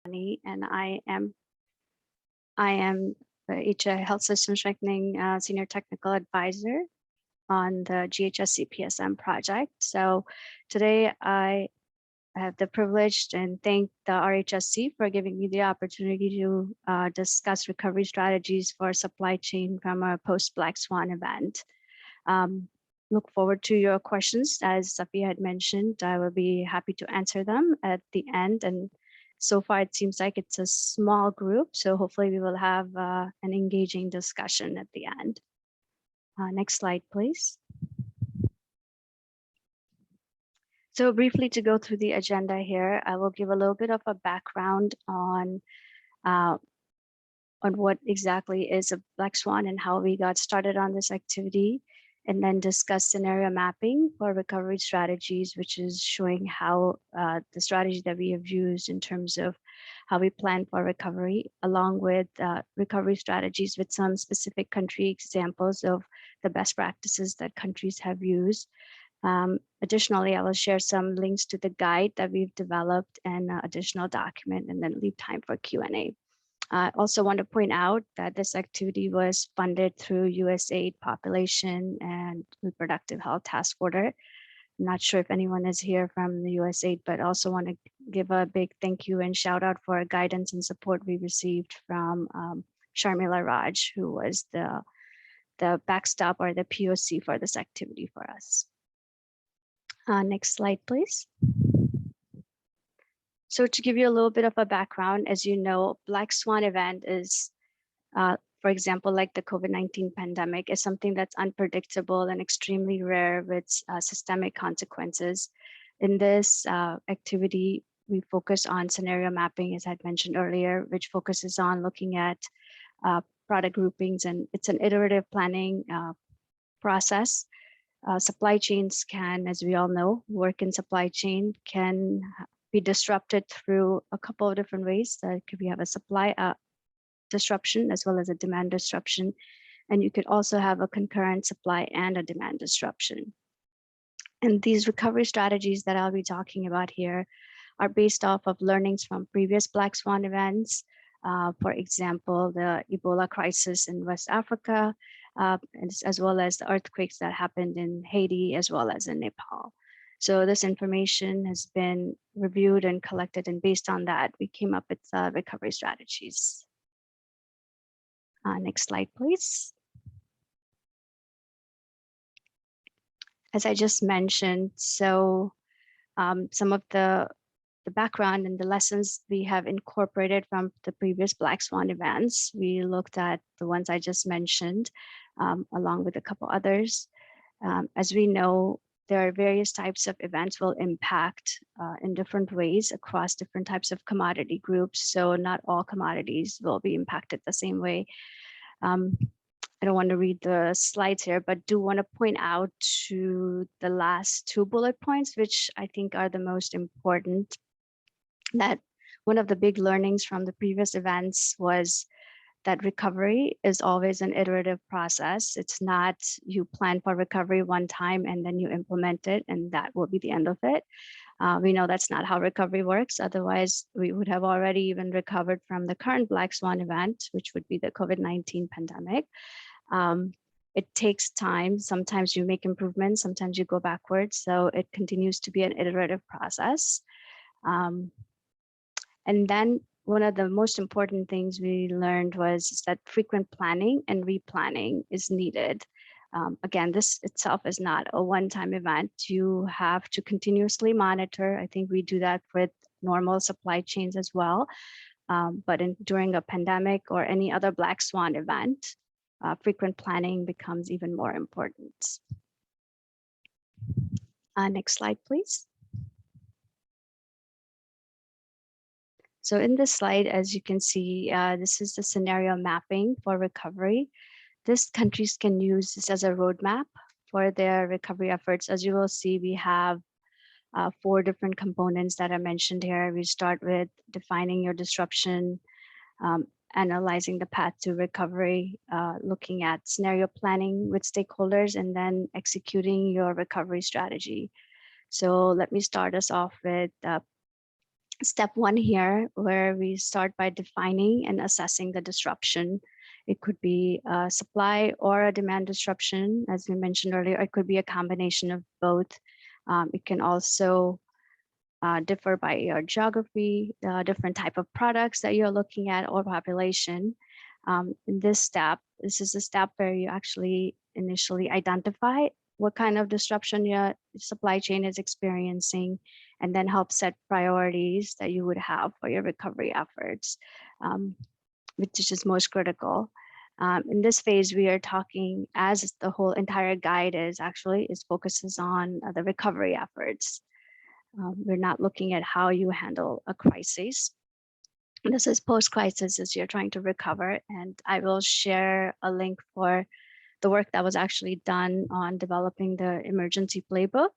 And I am the HI Health System Strengthening Senior Technical Advisor on the GHS CPSM project. So today I have the privilege and thank the RHSC for giving me the opportunity to discuss recovery strategies for supply chain from a post-Black Swan event. Look forward to your questions. As Safi had mentioned, I will be happy to answer them at the end. And so far, it seems like it's a small group, so hopefully we will have an engaging discussion at the end. Next slide, please. So briefly to go through the agenda here, I will give a little bit of a background on what exactly is a Black Swan and how we got started on this activity, and then discuss scenario mapping for recovery strategies, which is showing how the strategy that we have used in terms of how we plan for recovery, along with recovery strategies with some specific country examples of the best practices that countries have used. Additionally, I will share some links to the guide that we've developed and additional document, and then leave time for Q&A. I also want to point out that this activity was funded through USAID Population and Reproductive Health Task Order. I'm not sure if anyone is here from the USAID, but also want to give a big thank you and shout out for guidance and support we received from Sharmila Raj, who was the backstop or the POC for this activity for us. Next slide, please. So to give you a little bit of a background, as you know, Black Swan event is, for example, like the COVID-19 pandemic, is something that's unpredictable and extremely rare with systemic consequences. In this activity, we focus on scenario mapping, as I'd mentioned earlier, which focuses on looking at product groupings, and it's an iterative planning process. Supply chains can, as we all know, work in supply chain can be disrupted through a couple of different ways. We have a supply disruption as well as a demand disruption. And you could also have a concurrent supply and a demand disruption. And these recovery strategies that I'll be talking about here are based off of learnings from previous Black Swan events. For example, the Ebola crisis in West Africa, as well as the earthquakes that happened in Haiti, as well as in Nepal. So this information has been reviewed and collected, and based on that, we came up with recovery strategies. Next slide, please. As I just mentioned, so some of the background and the lessons we have incorporated from the previous Black Swan events. We looked at the ones I just mentioned, along with a couple others. As we know, there are various types of events will impact in different ways across different types of commodity groups. So not all commodities will be impacted the same way. I don't want to read the slides here, but do want to point out to the last two bullet points, which I think are the most important. That one of the big learnings from the previous events was that recovery is always an iterative process. It's not you plan for recovery one time and then you implement it and that will be the end of it. We know that's not how recovery works. Otherwise, we would have already even recovered from the current Black Swan event, which would be the COVID-19 pandemic. It takes time. Sometimes you make improvements, sometimes you go backwards. So it continues to be an iterative process. And then one of the most important things we learned was that frequent planning and replanning is needed. Again, this itself is not a one-time event. You have to continuously monitor. I think we do that with normal supply chains as well. But during a pandemic or any other Black Swan event, frequent planning becomes even more important. Next slide, please. So in this slide, as you can see, this is the scenario mapping for recovery. This countries can use this as a roadmap for their recovery efforts. As you will see, we have 4 different components that are mentioned here. We start with defining your disruption, analyzing the path to recovery, looking at scenario planning with stakeholders, and then executing your recovery strategy. So let me start us off with step one here, where we start by defining and assessing the disruption. It could be a supply or a demand disruption, as we mentioned earlier. It could be a combination of both. It can also differ by your geography, different type of products that you're looking at, or population. In this step, this is a step where you actually initially identify what kind of disruption your supply chain is experiencing, and then help set priorities that you would have for your recovery efforts, which is most critical. In this phase, we are talking, as the whole entire guide is focuses on the recovery efforts. We're not looking at how you handle a crisis. This is post-crisis as you're trying to recover, and I will share a link for the work that was actually done on developing the emergency playbook,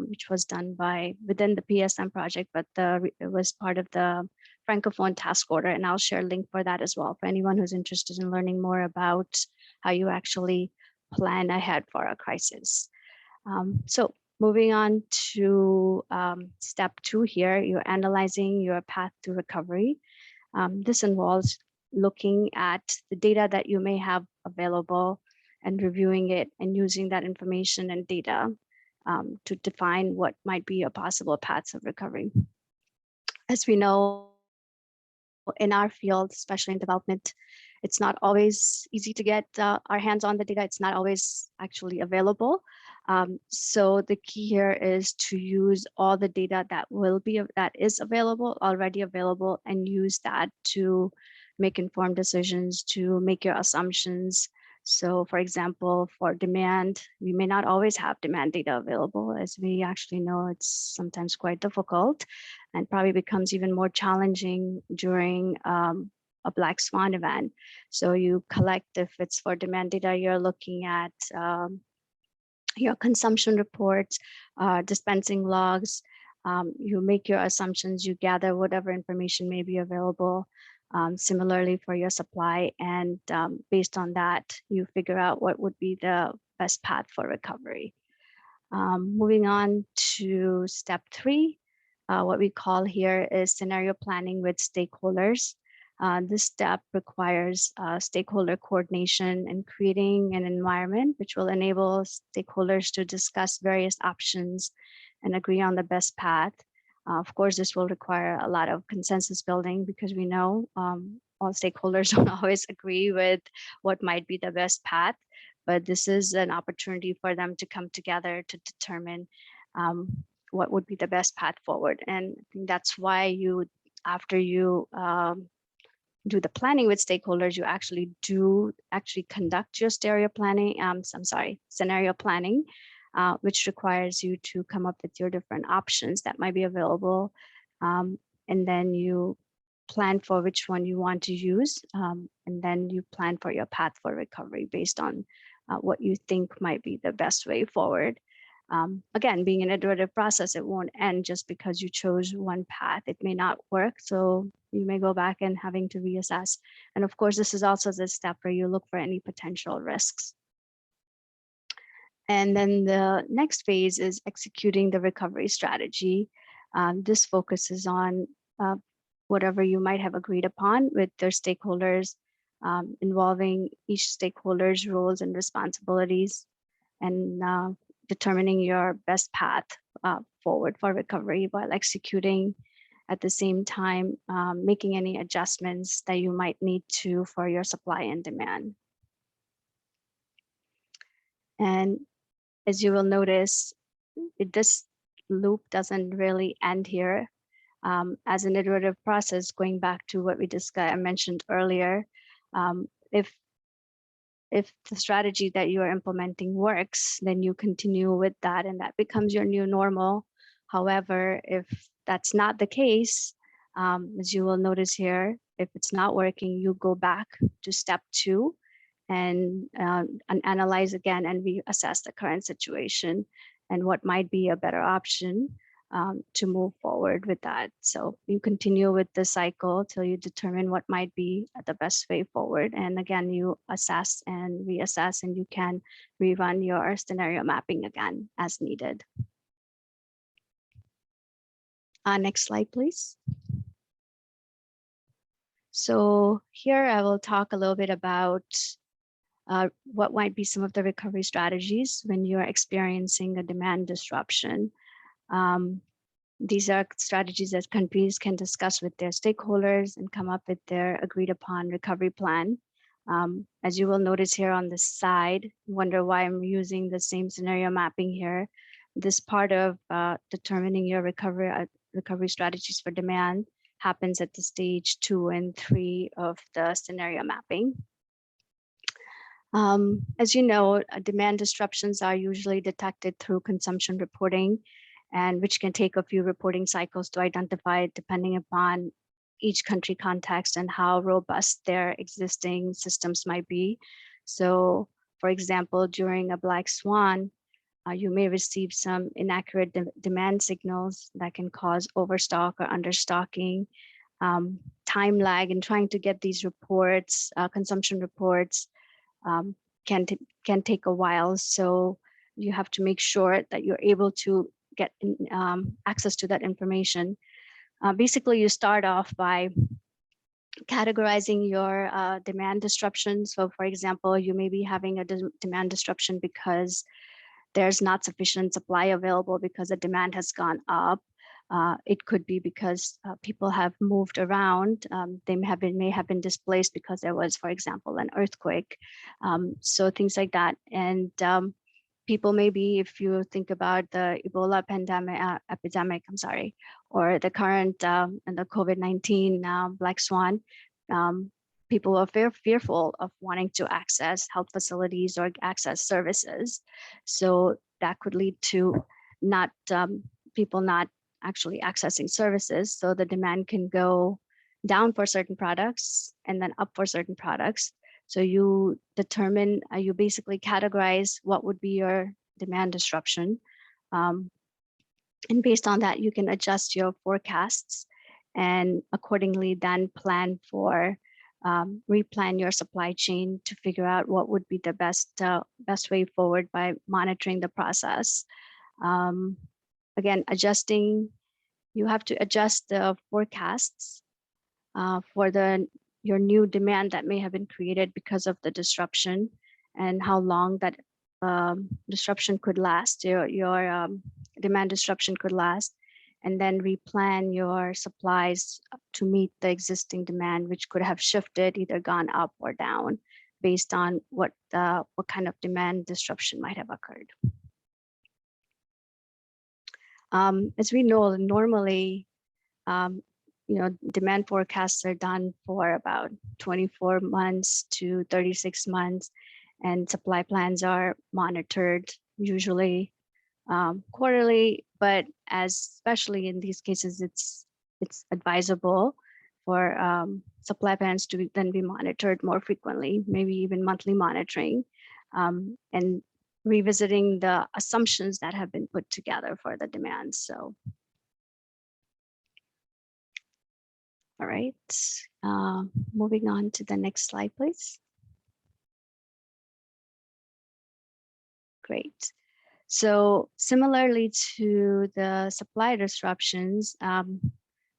which was done by within the PSM project, but it was part of the Francophone task order, and I'll share a link for that as well for anyone who's interested in learning more about how you actually plan ahead for a crisis. So moving on to step two here, you're analyzing your path to recovery. This involves looking at the data that you may have available and reviewing it and using that information and data to define what might be a possible paths of recovery. As we know, in our field, especially in development, it's not always easy to get our hands on the data. It's not always actually available. So the key here is to use all the data that is already available, and use that to make informed decisions, to make your assumptions. So for example, for demand, we may not always have demand data available. As we actually know, it's sometimes quite difficult and probably becomes even more challenging during a black swan event. So you collect, if it's for demand data, you're looking at your consumption reports, dispensing logs, you make your assumptions, you gather whatever information may be available. Similarly for your supply, and based on that, you figure out what would be the best path for recovery. Moving on to step three, what we call here is scenario planning with stakeholders. This step requires stakeholder coordination and creating an environment which will enable stakeholders to discuss various options and agree on the best path. Of course, this will require a lot of consensus building, because we know all stakeholders don't always agree with what might be the best path, but this is an opportunity for them to come together to determine what would be the best path forward. And I think that's why after you do the planning with stakeholders, you actually conduct your scenario planning, which requires you to come up with your different options that might be available. And then you plan for which one you want to use. And then you plan for your path for recovery based on what you think might be the best way forward. Again, being an iterative process, it won't end just because you chose one path. It may not work, so you may go back and having to reassess. And of course, this is also the step where you look for any potential risks. And then the next phase is executing the recovery strategy. This focuses on whatever you might have agreed upon with their stakeholders, involving each stakeholder's roles and responsibilities, and determining your best path forward for recovery while executing at the same time, making any adjustments that you might need to for your supply and demand. And as you will notice, this loop doesn't really end here. As an iterative process, going back to what I mentioned earlier, if the strategy that you are implementing works, then you continue with that, and that becomes your new normal. However, if that's not the case, as you will notice here, if it's not working, you go back to step two and analyze again and reassess the current situation and what might be a better option to move forward with that. So you continue with the cycle till you determine what might be the best way forward. And again, you assess and reassess, and you can rerun your scenario mapping again as needed. Next slide, please. So here I will talk a little bit about what might be some of the recovery strategies when you're experiencing a demand disruption. These are strategies that countries can discuss with their stakeholders and come up with their agreed upon recovery plan. As you will notice here on the side, wonder why I'm using the same scenario mapping here. This part of determining your recovery strategies for demand happens at the stage 2 and 3 of the scenario mapping. As you know, demand disruptions are usually detected through consumption reporting, and which can take a few reporting cycles to identify depending upon each country context and how robust their existing systems might be. So, for example, during a black swan, you may receive some inaccurate demand signals that can cause overstock or understocking, time lag in trying to get these reports, consumption reports, can take a while. So you have to make sure that you're able to get access to that information. Basically, you start off by categorizing your demand disruptions. So for example, you may be having a demand disruption because there's not sufficient supply available because the demand has gone up. It could be because people have moved around. They may have been displaced because there was, for example, an earthquake. So things like that. And people maybe, if you think about the Ebola epidemic, or the current and the COVID-19 Black Swan, people are fearful of wanting to access health facilities or access services. So that could lead to not people not actually accessing services. So the demand can go down for certain products and then up for certain products. So you determine, you basically categorize what would be your demand disruption. And based on that, you can adjust your forecasts and accordingly then plan for, replan your supply chain to figure out what would be the best way forward by monitoring the process. Again, you have to adjust the forecasts for your new demand that may have been created because of the disruption and how long that disruption could last, your demand disruption could last, and then replan your supplies to meet the existing demand, which could have shifted, either gone up or down based on what kind of demand disruption might have occurred. As we know, normally, demand forecasts are done for about 24 months to 36 months, and supply plans are monitored usually quarterly, but especially in these cases, it's advisable for supply plans to then be monitored more frequently, maybe even monthly monitoring, and revisiting the assumptions that have been put together for the demand. So, all right, moving on to the next slide, please. Great. So similarly to the supply disruptions,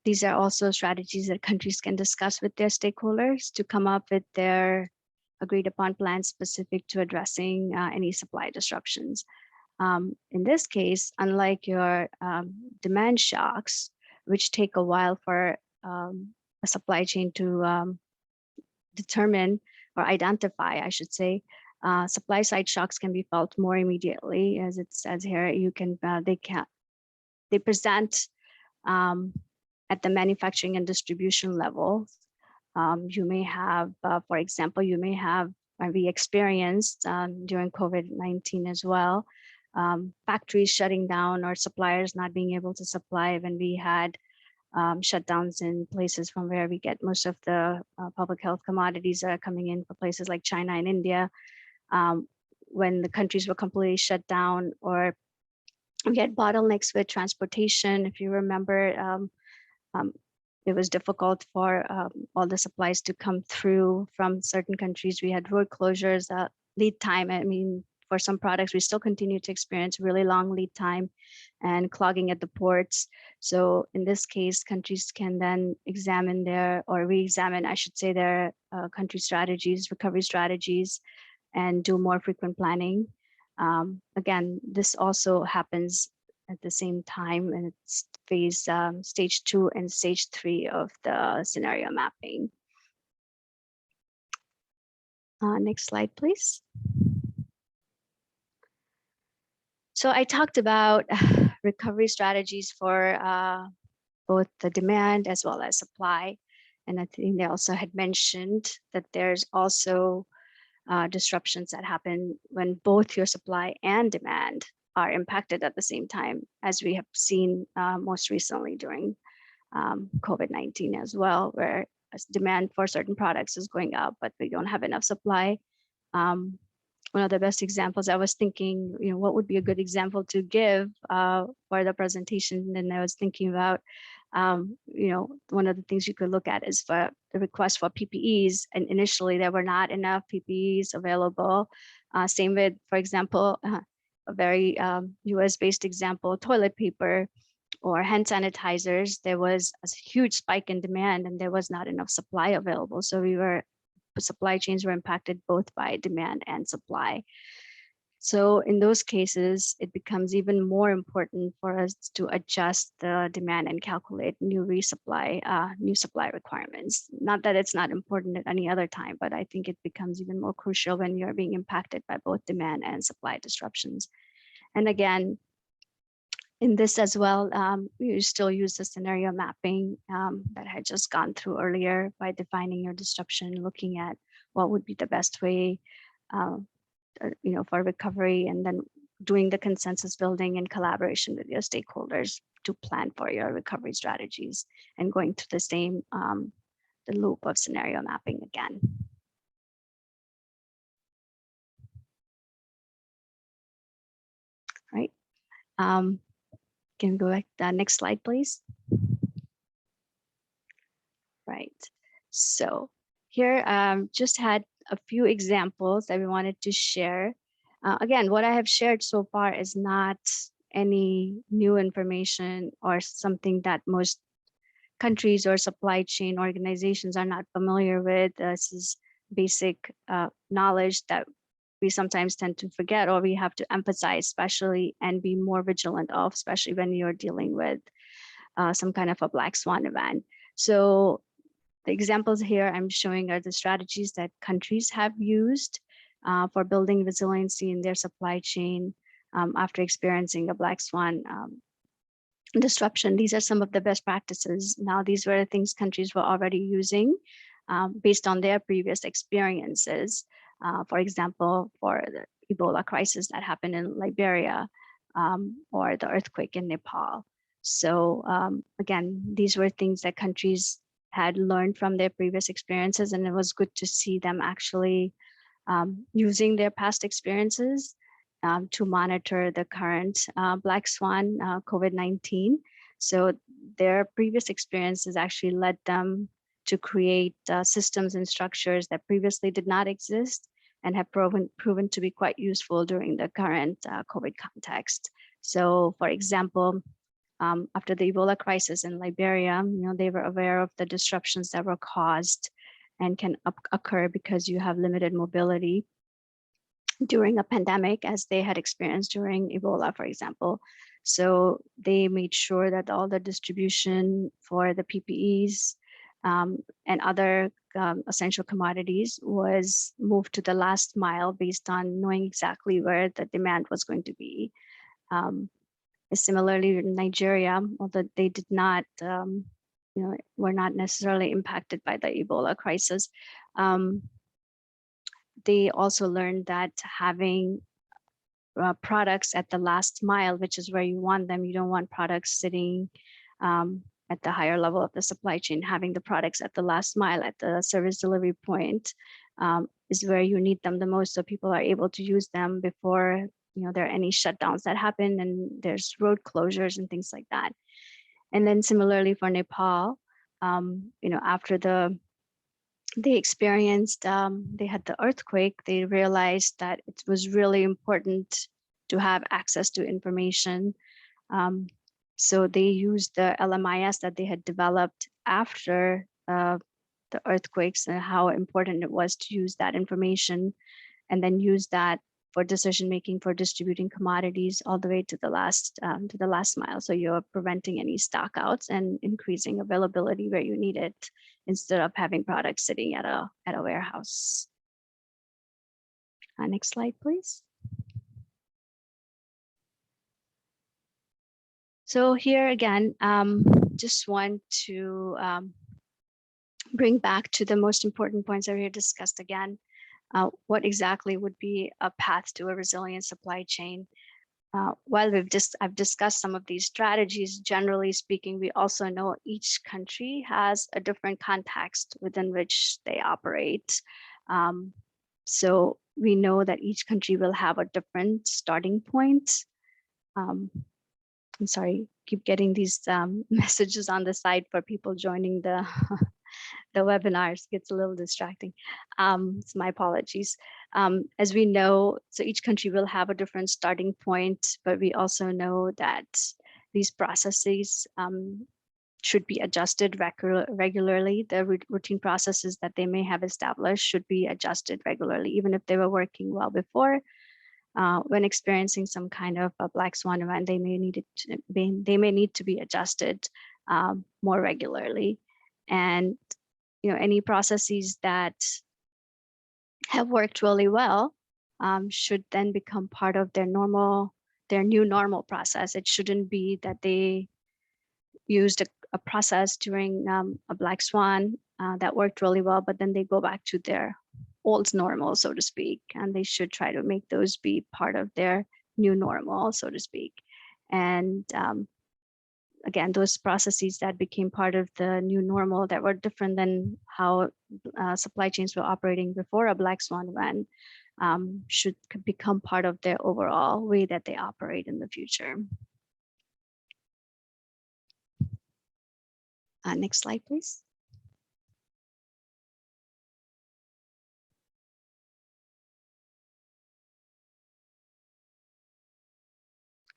these are also strategies that countries can discuss with their stakeholders to come up with their agreed upon plans specific to addressing any supply disruptions. In this case, unlike your demand shocks, which take a while for a supply chain to determine or identify, I should say, supply side shocks can be felt more immediately, as it says here. You can they present at the manufacturing and distribution level. You may have, for example, we experienced during COVID-19 as well, factories shutting down or suppliers not being able to supply when we had shutdowns in places from where we get most of the public health commodities that are coming in for places like China and India. When the countries were completely shut down, or we had bottlenecks with transportation. If you remember, it was difficult for all the supplies to come through from certain countries. We had road closures, lead time, for some products, we still continue to experience really long lead time and clogging at the ports. So in this case, countries can then examine their, or re-examine, I should say, their country strategies, recovery strategies, and do more frequent planning. Again, this also happens at the same time, and it's stage 2 and stage 3 of the scenario mapping. Next slide, please. So I talked about recovery strategies for both the demand as well as supply. And I think they also had mentioned that there's also disruptions that happen when both your supply and demand are impacted at the same time, as we have seen most recently during COVID-19 as well, where demand for certain products is going up, but we don't have enough supply. One of the best examples, I was thinking, what would be a good example to give for the presentation? And I was thinking about, one of the things you could look at is for the request for PPEs. And initially there were not enough PPEs available. Same with, for example, a very US-based example, toilet paper or hand sanitizers. There was a huge spike in demand and there was not enough supply available. So supply chains were impacted both by demand and supply. So in those cases, it becomes even more important for us to adjust the demand and calculate new supply requirements. Not that it's not important at any other time, but I think it becomes even more crucial when you're being impacted by both demand and supply disruptions. And again, in this as well, you still use the scenario mapping that I had just gone through earlier by defining your disruption, looking at what would be the best way for recovery, and then doing the consensus building in collaboration with your stakeholders to plan for your recovery strategies, and going through the same the loop of scenario mapping again. Right. Can we go back to the next slide, please? Right. So here just had a few examples that we wanted to share. Again, what I have shared so far is not any new information or something that most countries or supply chain organizations are not familiar with. This is basic knowledge that we sometimes tend to forget, or we have to emphasize, especially, and be more vigilant of, especially when you're dealing with some kind of a black swan event. So the examples here I'm showing are the strategies that countries have used for building resiliency in their supply chain after experiencing a black swan disruption. These are some of the best practices. Now, these were the things countries were already using based on their previous experiences. For example, for the Ebola crisis that happened in Liberia or the earthquake in Nepal. So again, these were things that countries had learned from their previous experiences, and it was good to see them actually using their past experiences to monitor the current black swan COVID-19. So their previous experiences actually led them to create systems and structures that previously did not exist and have proven to be quite useful during the current COVID context. So for example, after the Ebola crisis in Liberia, they were aware of the disruptions that were caused and can occur because you have limited mobility during a pandemic, as they had experienced during Ebola, for example. So they made sure that all the distribution for the PPEs and other essential commodities was moved to the last mile based on knowing exactly where the demand was going to be. Similarly, in Nigeria, although they did not, were not necessarily impacted by the Ebola crisis, they also learned that having products at the last mile, which is where you want them, you don't want products sitting at the higher level of the supply chain. Having the products at the last mile, at the service delivery point, is where you need them the most, so people are able to use them before there are any shutdowns that happen and there's road closures and things like that. And then similarly for Nepal, after the they experienced, they had the earthquake, they realized that it was really important to have access to information. So they used the LMIS that they had developed after the earthquakes and how important it was to use that information, and then use that for decision making for distributing commodities all the way to the last mile. So you're preventing any stockouts and increasing availability where you need it, instead of having products sitting at a warehouse. Next slide, please. So here again, just want to bring back to the most important points that we discussed again. What exactly would be a path to a resilient supply chain? While I've discussed some of these strategies, generally speaking, we also know each country has a different context within which they operate. So we know that each country will have a different starting point. I'm sorry, keep getting these messages on the side for people joining the the webinars. Gets a little distracting. So my apologies. As we know, so each country will have a different starting point, but we also know that these processes should be adjusted regularly. The routine processes that they may have established should be adjusted regularly, even if they were working well before. When experiencing some kind of a black swan event, they may need to be adjusted more regularly. And any processes that have worked really well should then become part of their new normal process. It shouldn't be that they used a process during a black swan that worked really well, but then they go back to their old normal, so to speak, and they should try to make those be part of their new normal, so to speak. And again, those processes that became part of the new normal that were different than how supply chains were operating before a black swan event should become part of their overall way that they operate in the future. Next slide, please.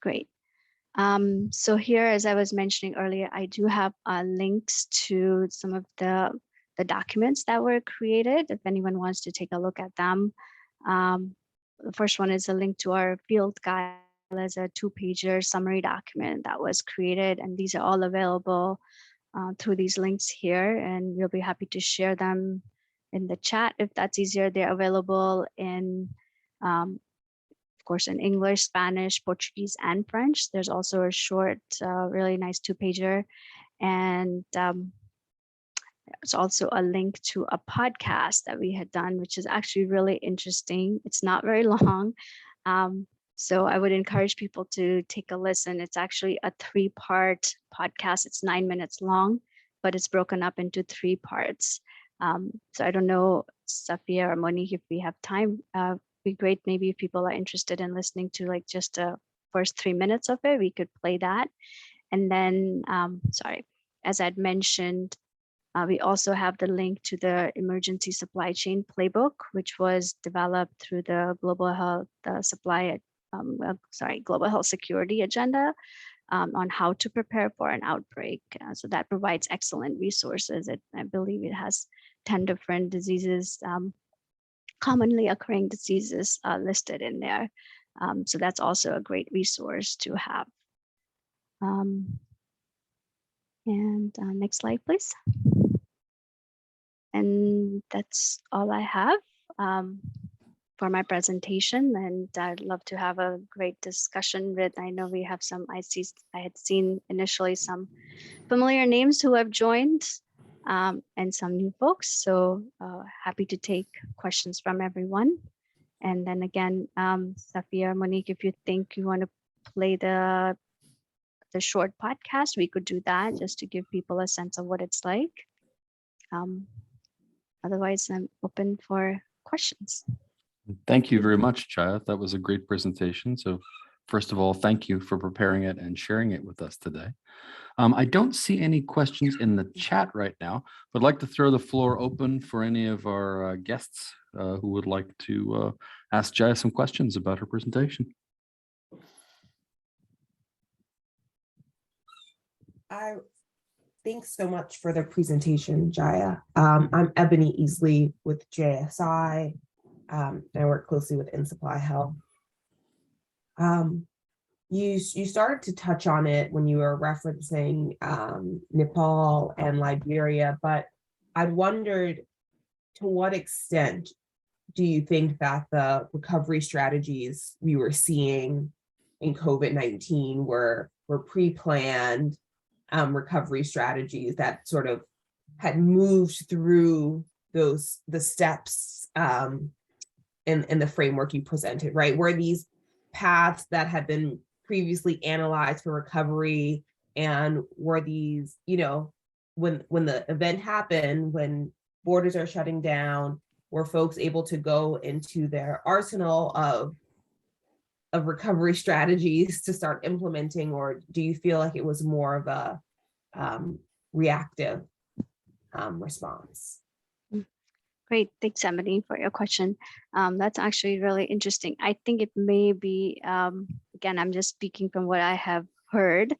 Great. So here, as I was mentioning earlier, I do have links to some of the documents that were created, if anyone wants to take a look at them. The first one is a link to our field guide as a 2-pager summary document that was created, and these are all available through these links here, and we'll be happy to share them in the chat if that's easier. They're available in of course, in English, Spanish, Portuguese, and French. There's also a short, really nice 2-pager. And there's also a link to a podcast that we had done, which is actually really interesting. It's not very long. So I would encourage people to take a listen. It's actually a 3-part podcast. It's 9 minutes long, but it's broken up into 3 parts. So I don't know, Safia or Monique, if we have time, be great maybe if people are interested in listening to like just the first 3 minutes of it, we could play that. And then, sorry, as I'd mentioned, we also have the link to the emergency supply chain playbook, which was developed through the global health global health security agenda on how to prepare for an outbreak. So that provides excellent resources. I believe it has 10 different diseases, commonly occurring diseases listed in there. So that's also a great resource to have. And next slide, please. And that's all I have for my presentation. And I'd love to have a great discussion with, I know we have some, I had seen initially some familiar names who have joined and some new folks. So happy to take questions from everyone. And then again, Safia, Monique, if you think you want to play the short podcast, we could do that just to give people a sense of what it's like. Otherwise, I'm open for questions. Thank you very much, Chaya. That was a great presentation. So First of all, thank you for preparing it and sharing it with us today. I don't see any questions in the chat right now, but I'd like to throw the floor open for any of our guests who would like to ask Jaya some questions about her presentation. Thanks so much for the presentation, Jaya. I'm Ebony Easley with JSI. And I work closely with In Supply Health. You started to touch on it when you were referencing Nepal and Liberia, but I wondered, to what extent do you think that the recovery strategies we were seeing in COVID-19 were pre-planned recovery strategies that sort of had moved through the steps in the framework you presented, right? Were these paths that had been previously analyzed for recovery, and were these, when the event happened, when borders are shutting down, were folks able to go into their arsenal of recovery strategies to start implementing, or do you feel like it was more of a reactive response? Great, thanks, Emily, for your question. That's actually really interesting. I think it may be, again, I'm just speaking from what I have heard,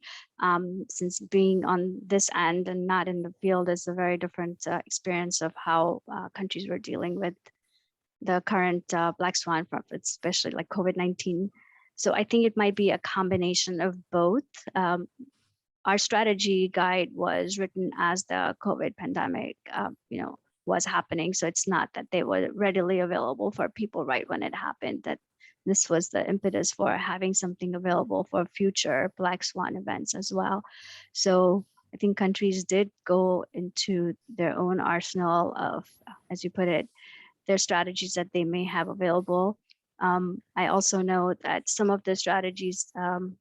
since being on this end and not in the field is a very different experience of how countries were dealing with the current black swan, especially like COVID-19. So I think it might be a combination of both. Our strategy guide was written as the COVID pandemic, was happening. So it's not that they were readily available for people right when it happened, that this was the impetus for having something available for future black swan events as well. So I think countries did go into their own arsenal of, as you put it, their strategies that they may have available. I also know that some of the strategies,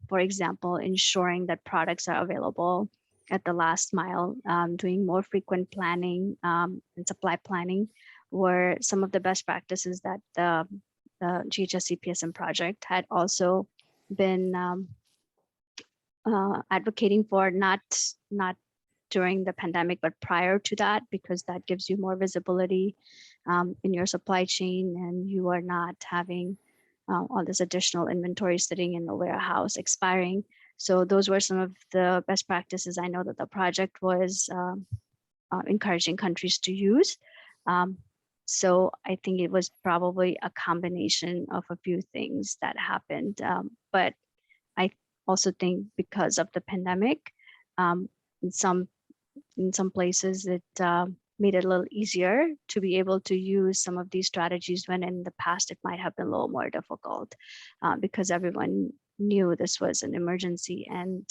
for example, ensuring that products are available at the last mile, doing more frequent planning and supply planning, were some of the best practices that the GHS CPSM project had also been advocating for, not during the pandemic, but prior to that, because that gives you more visibility in your supply chain, and you are not having all this additional inventory sitting in the warehouse expiring. So those were some of the best practices I know that the project was encouraging countries to use. So I think it was probably a combination of a few things that happened. But I also think because of the pandemic, in some places it made it a little easier to be able to use some of these strategies, when in the past it might have been a little more difficult, because everyone knew this was an emergency, and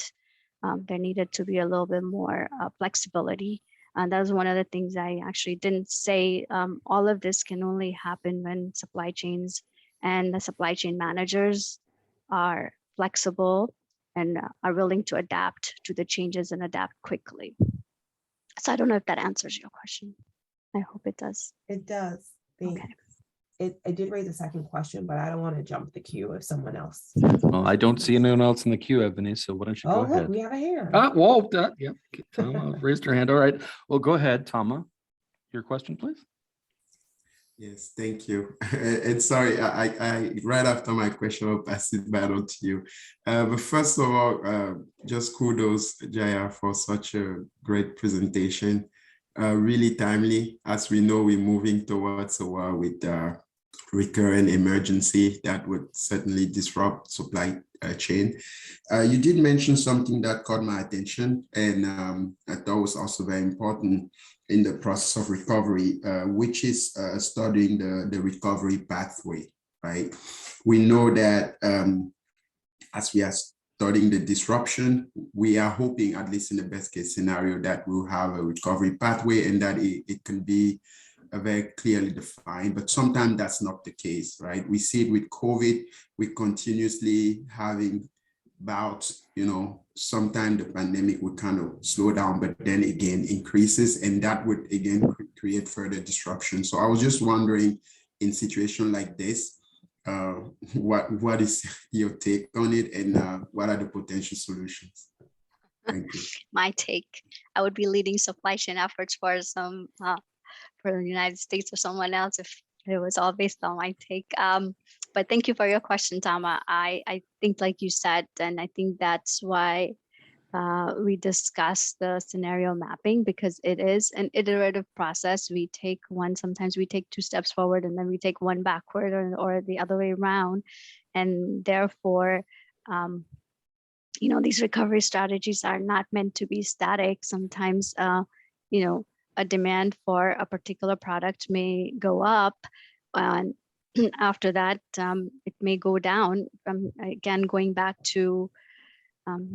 there needed to be a little bit more flexibility. And that was one of the things I actually didn't say. All of this can only happen when supply chains and the supply chain managers are flexible and are willing to adapt to the changes and adapt quickly. So I don't know if that answers your question. I hope it does. It does. Thanks. Okay. I did raise a second question, but I don't want to jump the queue if someone else. Well, I don't see anyone else in the queue, Ebony, so why don't you go look, ahead? we have a hand. Yeah, Tama raised her hand. All right, well, go ahead, Tama. Your question, please. Yes, thank you. And sorry, I right after my question, I'll pass it back on to you. But first of all, just kudos, Jaya, for such a great presentation. Really timely, as we know, we're moving towards a war with recurrent emergency that would certainly disrupt supply chain. You did mention something that caught my attention, and I thought was also very important in the process of recovery, which is studying the recovery pathway, right? We know that as we are studying the disruption, we are hoping, at least in the best case scenario, that we'll have a recovery pathway and that it can be very clearly defined, but sometimes that's not the case, right? We see it with COVID, we're continuously having bouts, sometimes the pandemic would kind of slow down, but then again increases, and that would again create further disruption. So I was just wondering, in situations like this, what is your take on it, and what are the potential solutions? Thank you. My take, I would be leading supply chain efforts for some for the United States or someone else if it was all based on my take. But thank you for your question, Tama. I think like you said, and I think that's why we discuss the scenario mapping, because it is an iterative process. We take one, sometimes we take 2 steps forward and then we take 1 backward, or the other way around. And therefore, you know, these recovery strategies are not meant to be static. Sometimes, you know, a demand for a particular product may go up, and after that, it may go down. Again, going back to,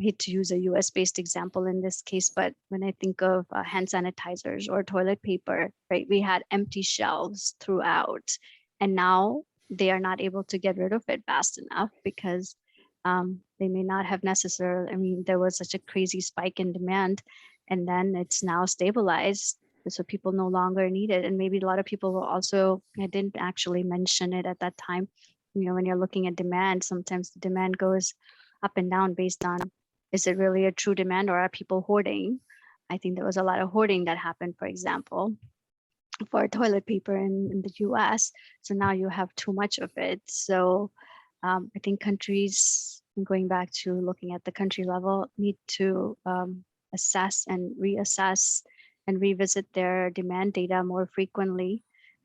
hate to use a US-based example in this case, but when I think of hand sanitizers or toilet paper, right, we had empty shelves throughout, and now they are not able to get rid of it fast enough because they may not have necessarily, I mean, there was such a crazy spike in demand, and then it's now stabilized. So people no longer need it. And maybe a lot of people will also, I didn't actually mention it at that time, you know, when you're looking at demand, sometimes the demand goes up and down based on, is it really a true demand or are people hoarding? I think there was a lot of hoarding that happened, for example, for toilet paper in the US. So now you have too much of it. So I think countries, going back to looking at the country level, need to assess and reassess and revisit their demand data more frequently,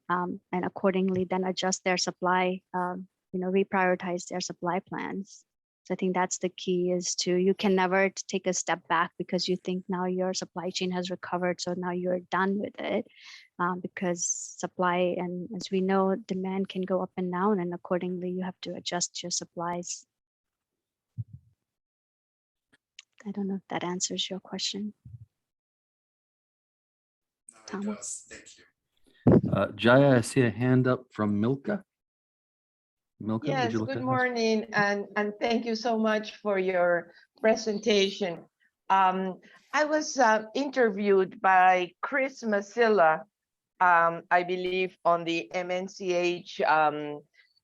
and accordingly then adjust their supply, you know, reprioritize their supply plans. So I think that's the key, is to, you can never take a step back because you think now your supply chain has recovered, so now you're done with it, because supply, and as we know, demand can go up and down, and accordingly you have to adjust your supplies. I don't know if that answers your question. No, it Tama. does. Thank you. Jaya, I see a hand up from Milka. Milka, would Yes, you like good to ask? morning, and thank you so much for your presentation. I was interviewed by Chris Masilla, I believe, on the MNCH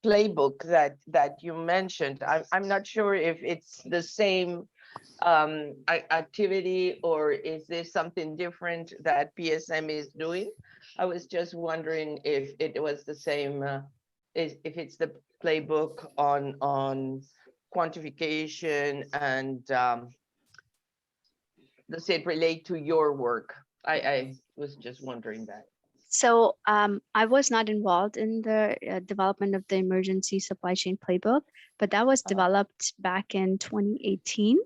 playbook that you mentioned. I'm not sure if it's the same activity, or is this something different that PSM is doing? I was just wondering if it was the same, if it's the playbook on quantification, and does it relate to your work? I was just wondering that. So I was not involved in the development of the emergency supply chain playbook, but that was developed back in 2018.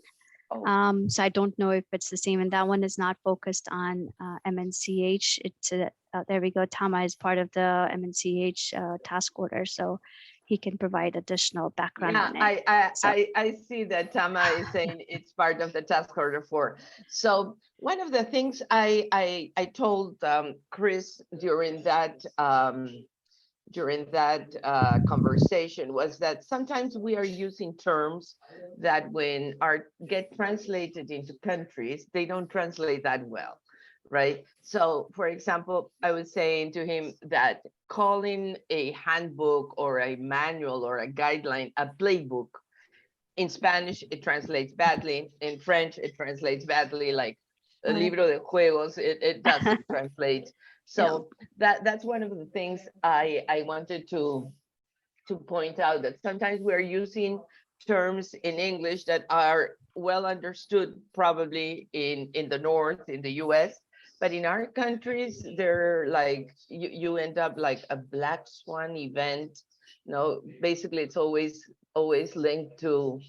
Oh. So I don't know if it's the same, and that one is not focused on MNCH. It's there we go. Tama is part of the MNCH task order, so he can provide additional background on it. I see that Tama is saying it's part of the task order 4. So one of the things I told Chris during that conversation was that sometimes we are using terms that when get translated into countries, they don't translate that well, right? So for example, I was saying to him that calling a handbook or a manual or a guideline a playbook, in Spanish it translates badly, in French it translates badly, like a libro de juegos, it doesn't translate. So that's one of the things I wanted to point out, that sometimes we're using terms in English that are well understood probably in the North, in the US, but in our countries, they're like, you end up like a black swan event. No, basically it's always linked to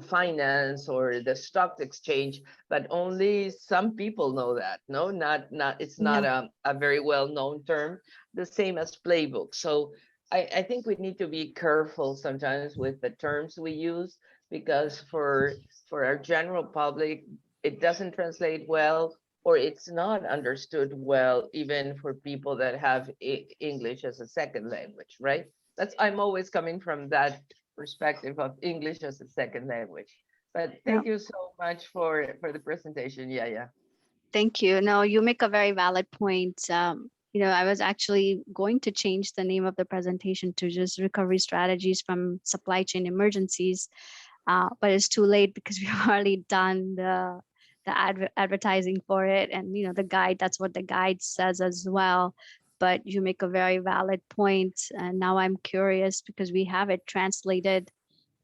finance or the stock exchange, but only some people know that. No, not it's not a very well-known term, the same as playbook. So I think we need to be careful sometimes with the terms we use, because for our general public, it doesn't translate well, or it's not understood well, even for people that have English as a second language, right? I'm always coming from that perspective of English as a second language. But thank you so much for the presentation. Yeah. Thank you. No, you make a very valid point. I was actually going to change the name of the presentation to just recovery strategies from supply chain emergencies, but it's too late because we've already done the advertising for it, and the guide. That's what the guide says as well. But you make a very valid point, and now I'm curious because we have it translated,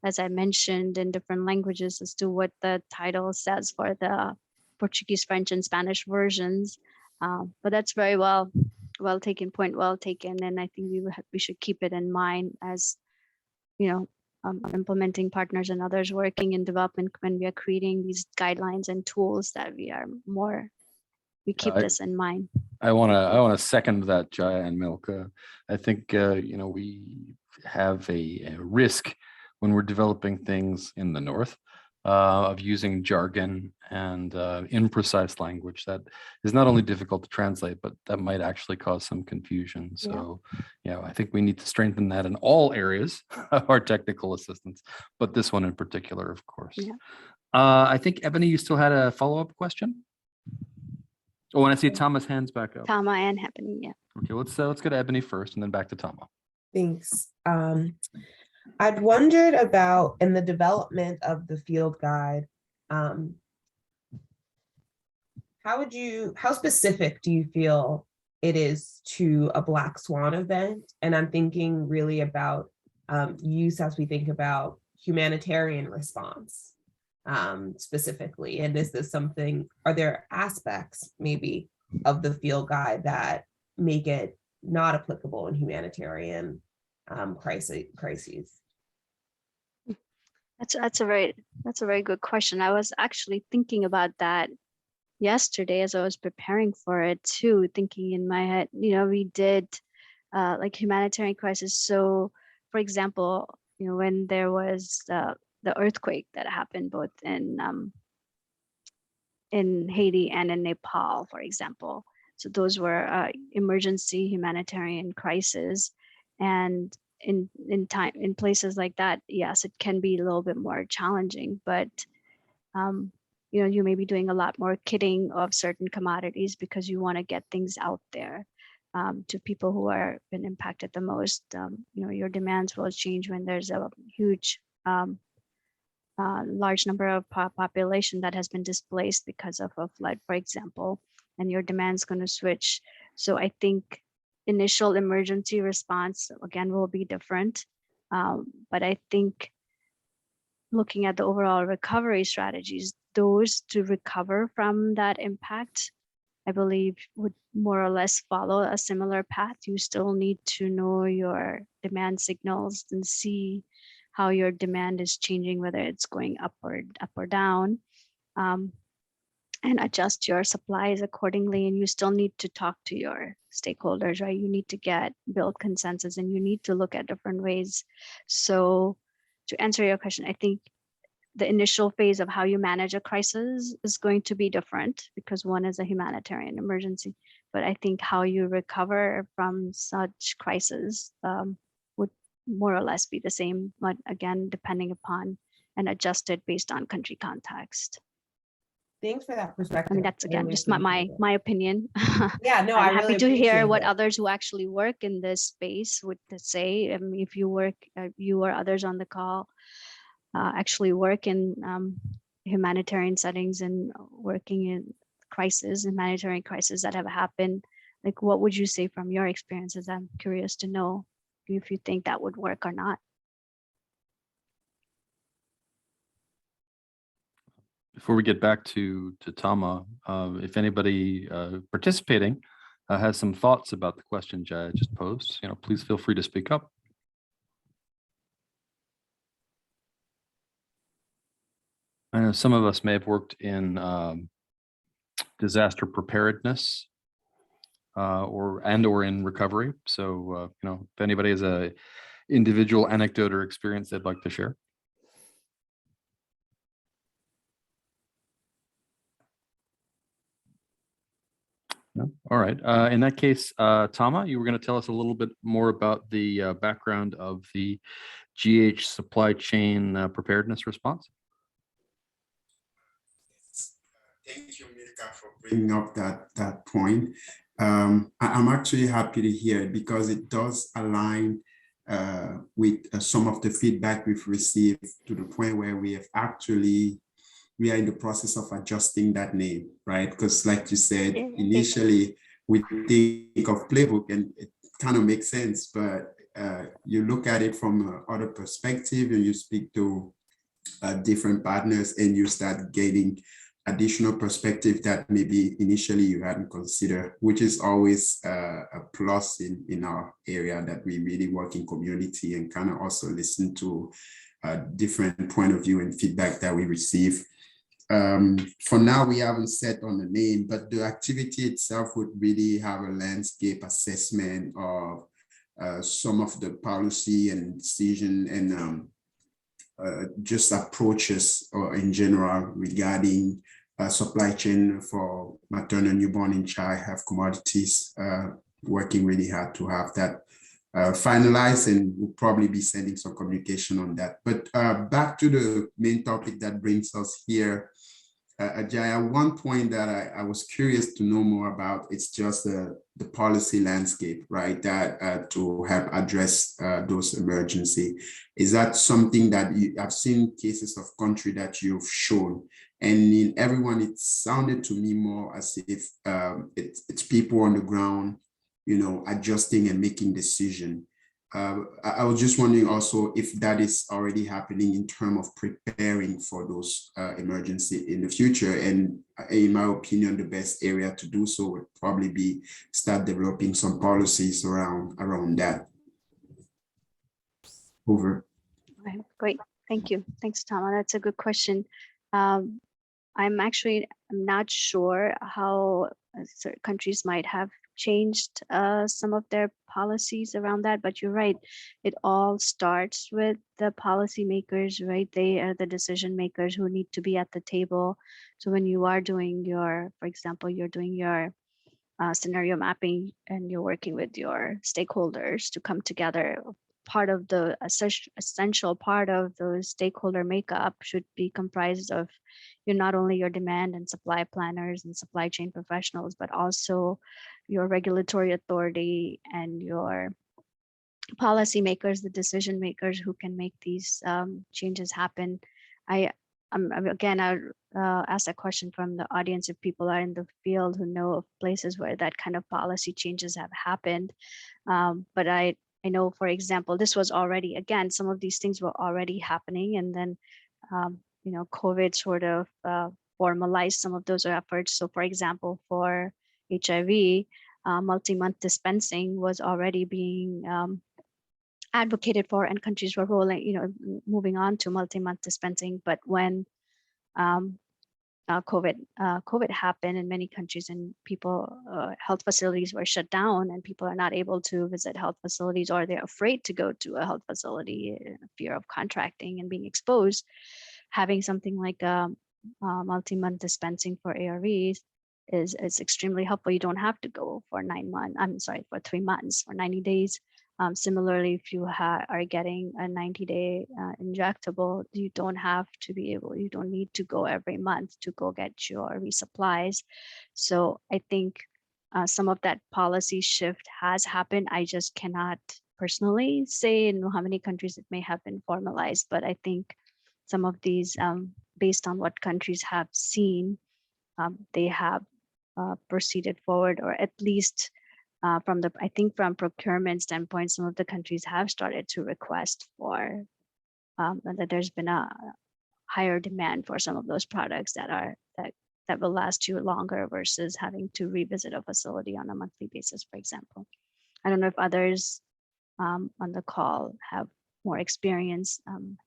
as I mentioned, in different languages as to what the title says for the Portuguese, French, and Spanish versions. But that's very well taken, point well taken, and I think we should keep it in mind as implementing partners and others working in development when we are creating these guidelines and tools, that we keep this in mind. I want to second that, Jaya and Milka. I think we have a risk when we're developing things in the north of using jargon and imprecise language that is not only difficult to translate, but that might actually cause some confusion. So, I think we need to strengthen that in all areas of our technical assistance, but this one in particular, of course. Yeah. I think, Ebony, you still had a follow-up question? Oh, and I see Thomas' hands back up. Tama and happening, yeah. Okay, let's go to Ebony first and then back to Tama. Thanks. I'd wondered about, in the development of the field guide, how specific do you feel it is to a black swan event? And I'm thinking really about use as we think about humanitarian response specifically. And is this something, are there aspects maybe of the field guide that make it not applicable in humanitarian crises? That's a very good question. I was actually thinking about that yesterday as I was preparing for it too, thinking in my head, we did like humanitarian crisis. So for example, when there was the earthquake that happened both in Haiti and in Nepal, for example. So those were emergency humanitarian crises, and in places like that, yes, it can be a little bit more challenging, but you may be doing a lot more kitting of certain commodities because you want to get things out there to people who are been impacted the most. Your demands will change when there's a huge large number of population that has been displaced because of a flood, for example, and your demand's going to switch. So I think initial emergency response, again, will be different. But I think looking at the overall recovery strategies, those to recover from that impact, I believe would more or less follow a similar path. You still need to know your demand signals and see how your demand is changing, whether it's going up or down, and adjust your supplies accordingly. And you still need to talk to your stakeholders, right? You need to build consensus, and you need to look at different ways. So to answer your question, I think the initial phase of how you manage a crisis is going to be different because one is a humanitarian emergency, but I think how you recover from such crises would more or less be the same, but again, depending upon and adjusted based on country context. Thanks for that perspective. I mean, that's again just my opinion. Yeah, no, I'm I happy really to hear what it. others who actually work in this space would say. I mean, if you work, you or others on the call actually work in humanitarian settings and working in humanitarian crises that have happened, like what would you say from your experiences? I'm curious to know if you think that would work or not. Before we get back to Tama, if anybody participating has some thoughts about the question Jaya just posed, please feel free to speak up. I know some of us may have worked in disaster preparedness or in recovery. So, if anybody has a individual anecdote or experience they'd like to share. No? All right. In that case, Tama, you were going to tell us a little bit more about the background of the GH supply chain preparedness response. Thank you, Milka, for bringing up that point. I'm actually happy to hear it because it does align with some of the feedback we've received to the point where we are in the process of adjusting that name, right? Because like you said, initially we think of playbook and it kind of makes sense, but you look at it from other perspective and you speak to different partners and you start gaining additional perspective that maybe initially you hadn't considered, which is always a plus in our area, that we really work in community and kind of also listen to a different point of view and feedback that we receive. For now, we haven't set on the name, but the activity itself would really have a landscape assessment of some of the policy and decision and just approaches or in general regarding supply chain for maternal, newborn, and child health commodities, working really hard to have that finalized, and we'll probably be sending some communication on that. But back to the main topic that brings us here, Ajaya, one point that I was curious to know more about, it's just the policy landscape, right? That to help address those emergency. Is that something that you have seen cases of country that you've shown? And in everyone, it sounded to me more as if it's people on the ground, you know, adjusting and making decision. I was just wondering also if that is already happening in terms of preparing for those emergency in the future. And in my opinion, the best area to do so would probably be start developing some policies around that. Over. Okay, great. Thank you. Thanks, Tama. That's a good question. I'm not sure how certain countries might have changed some of their policies around that, but you're right. It all starts with the policymakers, right? They are the decision makers who need to be at the table. So when you are doing for example, you're doing your scenario mapping and you're working with your stakeholders to come together, part of the essential part of the stakeholder makeup should be comprised of not only your demand and supply planners and supply chain professionals, but also your regulatory authority and your policymakers, the decision makers who can make these changes happen. Again, I ask that question from the audience if people are in the field who know of places where that kind of policy changes have happened. But I know, for example, this was already, again, some of these things were already happening, and then COVID sort of formalized some of those efforts. So, for example, for HIV, multi-month dispensing was already being advocated for, and countries were moving on to multi-month dispensing. But when COVID happened in many countries, and health facilities were shut down, and people are not able to visit health facilities, or they're afraid to go to a health facility in fear of contracting and being exposed, having something like a multi-month dispensing for ARVs is extremely helpful. You don't have to go for 9 months. I'm sorry, for 3 months, for 90 days. Similarly, if you are getting a 90-day injectable, you don't need to go every month to go get your resupplies. So I think some of that policy shift has happened. I just cannot personally say how many countries it may have been formalized, but I think some of these, based on what countries have seen, they have proceeded forward, or at least I think from procurement standpoint, some of the countries have started to request for that there's been a higher demand for some of those products that will last you longer versus having to revisit a facility on a monthly basis, for example. I don't know if others on the call have more experience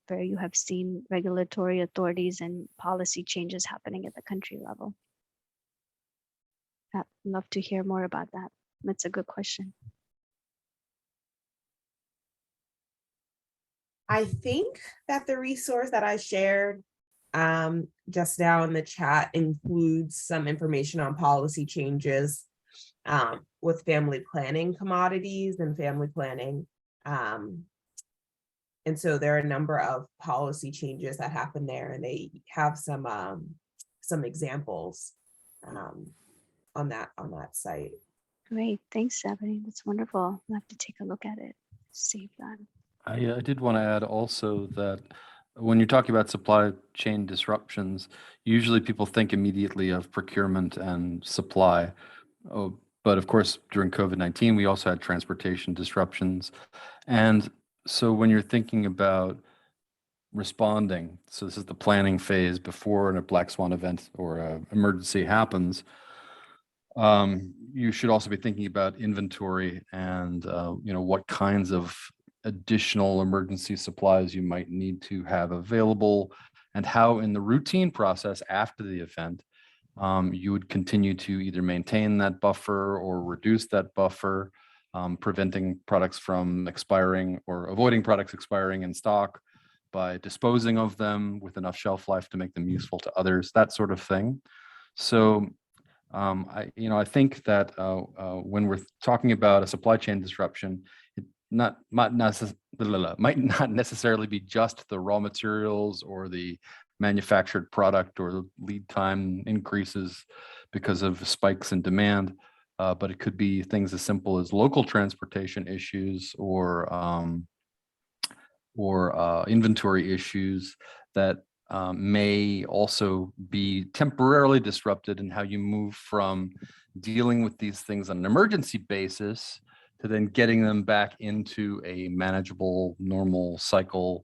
where you have seen regulatory authorities and policy changes happening at the country level. I'd love to hear more about that. That's a good question. I think that the resource that I shared just now in the chat includes some information on policy changes with family planning commodities and family planning. And so there are a number of policy changes that happen there, and they have some examples on that site. Great. Thanks, Ebony. That's wonderful. I'll have to take a look at it. Save that. I did want to add also that when you're talking about supply chain disruptions, usually people think immediately of procurement and supply. Oh, but of course, during COVID-19, we also had transportation disruptions. And so when you're thinking about responding, so this is the planning phase before a black swan event or an emergency happens, you should also be thinking about inventory and what kinds of additional emergency supplies you might need to have available, and how in the routine process after the event you would continue to either maintain that buffer or reduce that buffer, preventing products from expiring or avoiding products expiring in stock by disposing of them with enough shelf life to make them useful to others, that sort of thing. So I think that when we're talking about a supply chain disruption, it might not necessarily be just the raw materials or the manufactured product or lead time increases because of spikes in demand, but it could be things as simple as local transportation issues or inventory issues that may also be temporarily disrupted in how you move from dealing with these things on an emergency basis to then getting them back into a manageable, normal cycle.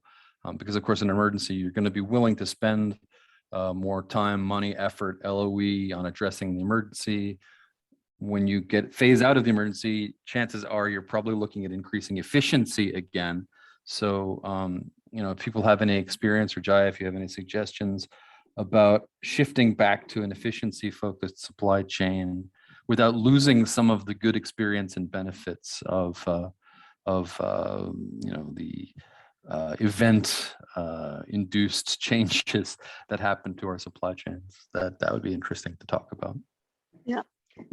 Because of course, in an emergency, you're going to be willing to spend more time, money, effort, LOE on addressing the emergency. When you phase out of the emergency, chances are you're probably looking at increasing efficiency again. So, if people have any experience, or Jaya, if you have any suggestions about shifting back to an efficiency-focused supply chain without losing some of the good experience and benefits of the event-induced changes that happen to our supply chains, that would be interesting to talk about. Yeah.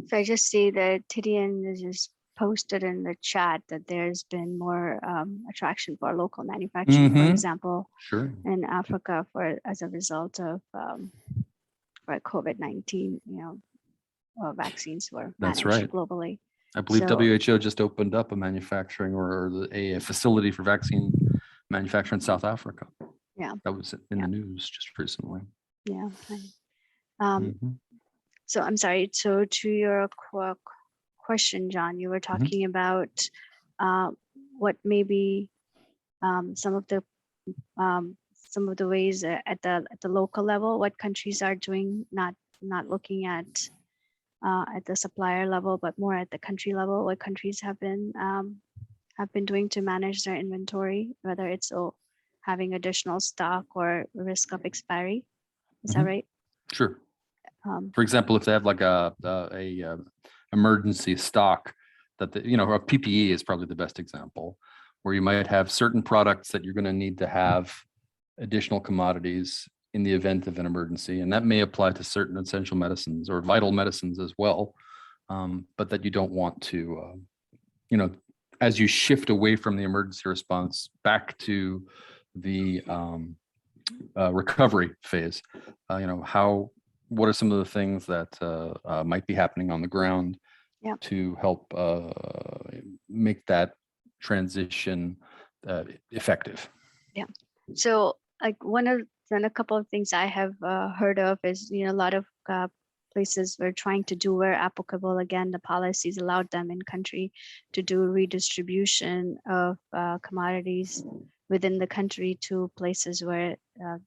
So I just see that Tidian is just posted in the chat that there's been more attraction for local manufacturing, for example, Sure. in Africa as a result of for COVID-19, vaccines were That's managed right. globally. I believe So- WHO just opened up a manufacturing or a facility for vaccine manufacture in South Africa. Yeah. That was in the news just recently. Yeah. So I'm sorry. So to your question, John, you were talking about what maybe some of the ways at the local level, what countries are doing, not looking at the supplier level, but more at the country level, what countries have been doing to manage their inventory, whether it's having additional stock or risk of expiry. Is that right? Sure. For example, if they have like a emergency stock that a PPE is probably the best example, where you might have certain products that you're going to need to have additional commodities in the event of an emergency, and that may apply to certain essential medicines or vital medicines as well, but that you don't want to, as you shift away from the emergency response back to the recovery phase, what are some of the things that might be happening on the ground to help make that transition effective? Yeah. So like a couple of things I have heard of is, a lot of places were trying to do where applicable, again, the policies allowed them in country to do redistribution of commodities within the country to places where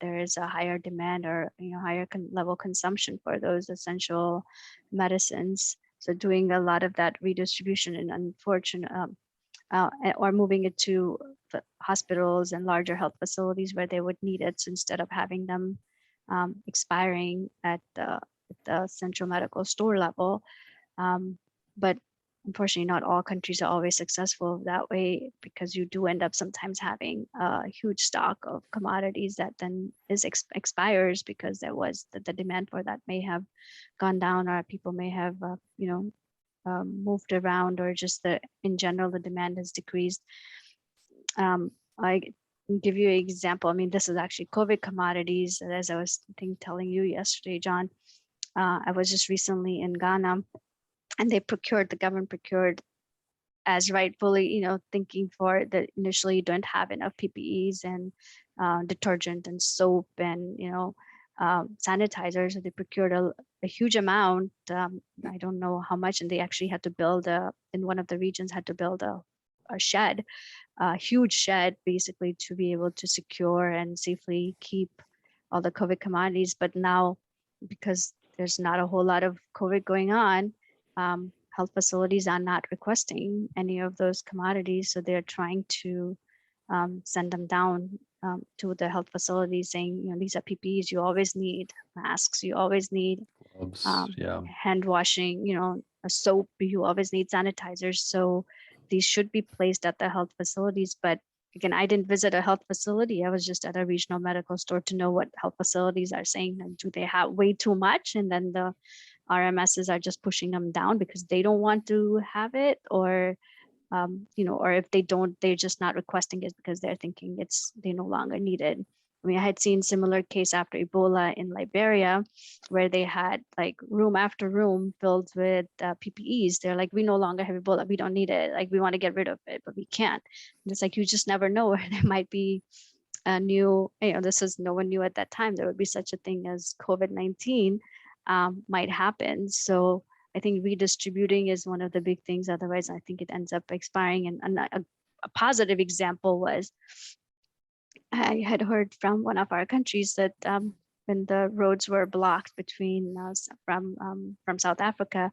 there is a higher demand or higher level consumption for those essential medicines. So doing a lot of that redistribution, and unfortunate or moving it to hospitals and larger health facilities where they would need it, so instead of having them expiring at the central medical store level. But unfortunately, not all countries are always successful that way, because you do end up sometimes having a huge stock of commodities that then expires because there was the demand for that may have gone down, or people may have moved around, or just in general the demand has decreased. I can give you an example. I mean, this is actually COVID commodities. As I was telling you yesterday, John, I was just recently in Ghana, and the government procured as rightfully, thinking for that initially you don't have enough PPEs and detergent and soap and, sanitizer. So they procured a huge amount. I don't know how much, and they actually had to build in one of the regions had to build a shed, a huge shed, basically, to be able to secure and safely keep all the COVID commodities. But now, because there's not a whole lot of COVID going on, health facilities are not requesting any of those commodities. So they're trying to send them down to the health facilities, saying, these are PPEs you always need, masks you always need, Gloves, yeah. hand washing, a soap, you always need sanitizers. So these should be placed at the health facilities. But again, I didn't visit a health facility. I was just at a regional medical store to know what health facilities are saying. And do they have way too much? And then the RMSs are just pushing them down because they don't want to have it, or or if they don't, they're just not requesting it because they're thinking they no longer need it. I mean, I had seen similar case after Ebola in Liberia, where they had like room after room filled with PPEs. They're like, we no longer have Ebola. We don't need it. Like, we want to get rid of it, but we can't. And it's like, you just never know where there might be a new, no one knew at that time there would be such a thing as COVID-19 might happen. So I think redistributing is one of the big things. Otherwise, I think it ends up expiring. And a positive example was, I had heard from one of our countries that when the roads were blocked between us from South Africa,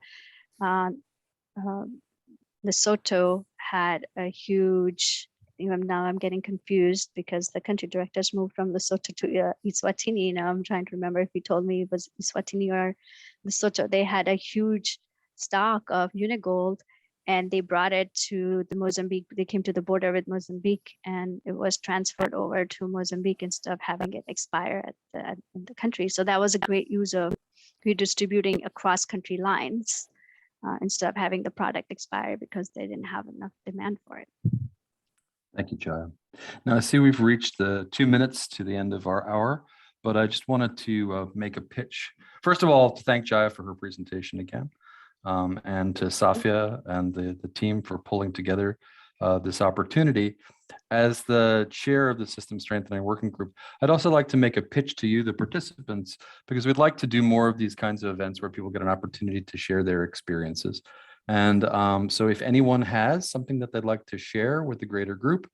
Lesotho had a huge, now I'm getting confused because the country directors moved from Lesotho to Eswatini. Now I'm trying to remember if he told me it was Eswatini or Lesotho. They had a huge stock of Unigold, and they brought it to the Mozambique. They came to the border with Mozambique, and it was transferred over to Mozambique instead of having it expire in the country. So that was a great use of redistributing across country lines instead of having the product expire because they didn't have enough demand for it. Thank you, Jaya. Now I see we've reached the 2 minutes to the end of our hour, but I just wanted to make a pitch. First of all, to thank Jaya for her presentation again, and to Safia and the team for pulling together this opportunity. As the chair of the System Strengthening Working Group, I'd also like to make a pitch to you, the participants, because we'd like to do more of these kinds of events where people get an opportunity to share their experiences. And so if anyone has something that they'd like to share with the greater group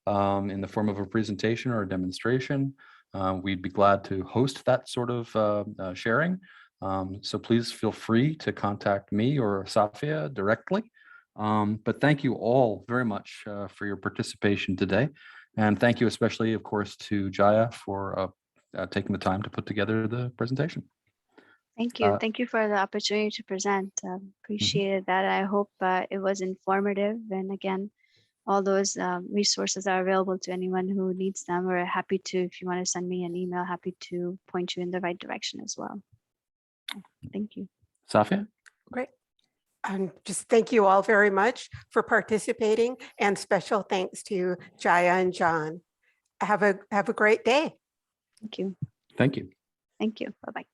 in the form of a presentation or a demonstration, we'd be glad to host that sort of sharing. So please feel free to contact me or Safia directly. But thank you all very much for your participation today. And thank you especially, of course, to Jaya for taking the time to put together the presentation. Thank you. Thank you for the opportunity to present. Appreciated that. I hope it was informative. And again, all those resources are available to anyone who needs them. We're happy to, if you want to send me an email, happy to point you in the right direction as well. Thank you. Safia? Great. Just thank you all very much for participating, and special thanks to Jaya and John. Have a great day. Thank you. Thank you. Thank you. Bye-bye.